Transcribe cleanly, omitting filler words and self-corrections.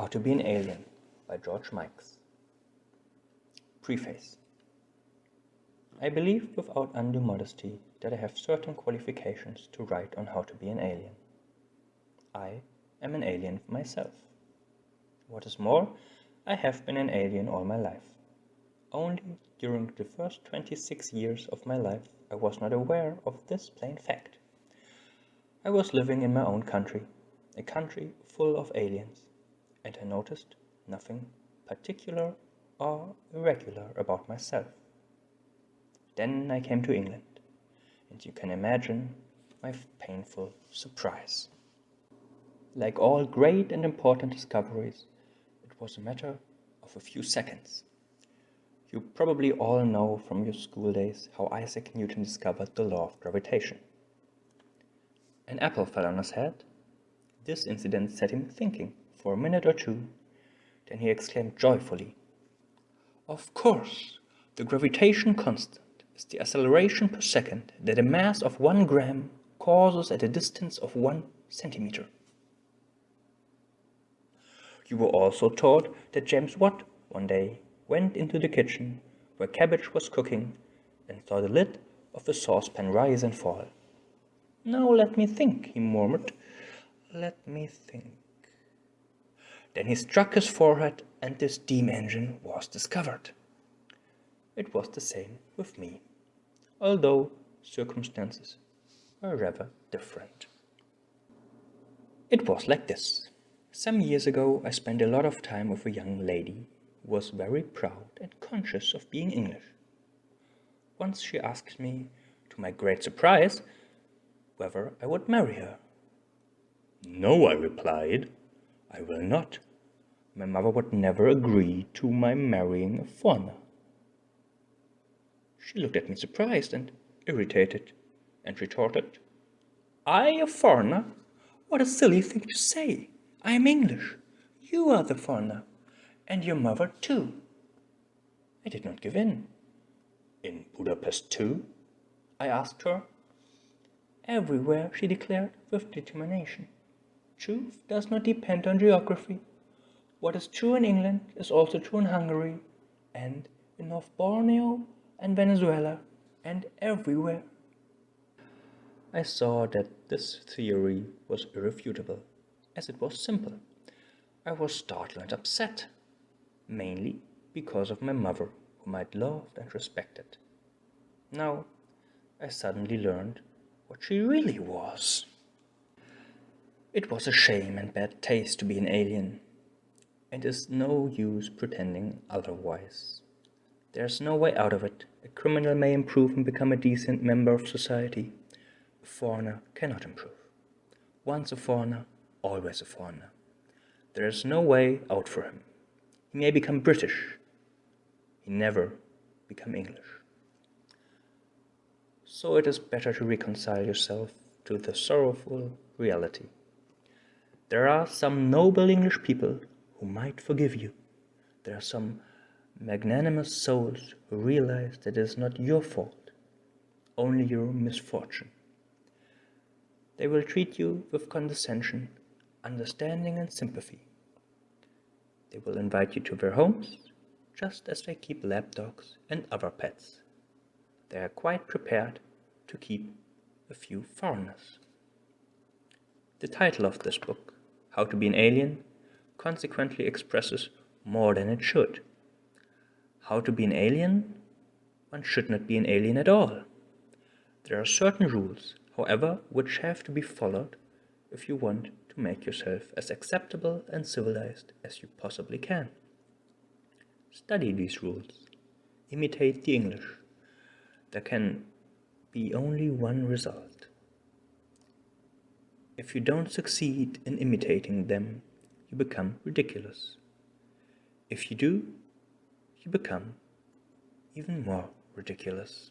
How to Be an Alien by George Mikes. Preface. I believe without undue modesty that I have certain qualifications to write on how to be an alien. I am an alien myself. What is more, I have been an alien all my life. Only during the first 26 years of my life I was not aware of this plain fact. I was living in my own country, a country full of aliens, and I noticed nothing particular or irregular about myself. Then I came to England, and you can imagine my painful surprise. Like all great and important discoveries, it was a matter of a few seconds. You probably all know from your school days how Isaac Newton discovered the law of gravitation. An apple fell on his head. This incident set him thinking for a minute or two. Then he exclaimed joyfully, "Of course, the gravitation constant is the acceleration per second that a mass of 1 gram causes at a distance of 1 centimeter. You were also taught that James Watt one day went into the kitchen where cabbage was cooking and saw the lid of the saucepan rise and fall. "Now let me think," he murmured. "Let me think." Then he struck his forehead and the steam engine was discovered. It was the same with me, although circumstances were rather different. It was like this. Some years ago I spent a lot of time with a young lady who was very proud and conscious of being English. Once she asked me, to my great surprise, whether I would marry her. "No," I replied, "I will not. My mother would never agree to my marrying a foreigner." She looked at me surprised and irritated and retorted, "I a foreigner? What a silly thing to say! I am English. You are the foreigner, and your mother too." I did not give in. "In Budapest too?" I asked her. "Everywhere," she declared with determination. "Truth does not depend on geography. What is true in England is also true in Hungary, and in North Borneo and Venezuela, and everywhere." I saw that this theory was irrefutable, as it was simple. I was startled and upset, mainly because of my mother, whom I loved and respected. Now, I suddenly learned what she really was. It was a shame and bad taste to be an alien, and is no use pretending otherwise. There's no way out of it. A criminal may improve and become a decent member of society. A foreigner cannot improve. Once a foreigner, always a foreigner. There is no way out for him. He may become British. He never become English. So it is better to reconcile yourself to the sorrowful reality. There are some noble English people who might forgive you. There are some magnanimous souls who realize that it is not your fault, only your misfortune. They will treat you with condescension, understanding, and sympathy. They will invite you to their homes, just as they keep lapdogs and other pets. They are quite prepared to keep a few foreigners. The title of this book, How to Be an Alien, consequently expresses more than it should. How to be an alien? One should not be an alien at all. There are certain rules, however, which have to be followed if you want to make yourself as acceptable and civilized as you possibly can. Study these rules. Imitate the English. There can be only one result. If you don't succeed in imitating them, you become ridiculous. If you do, you become even more ridiculous.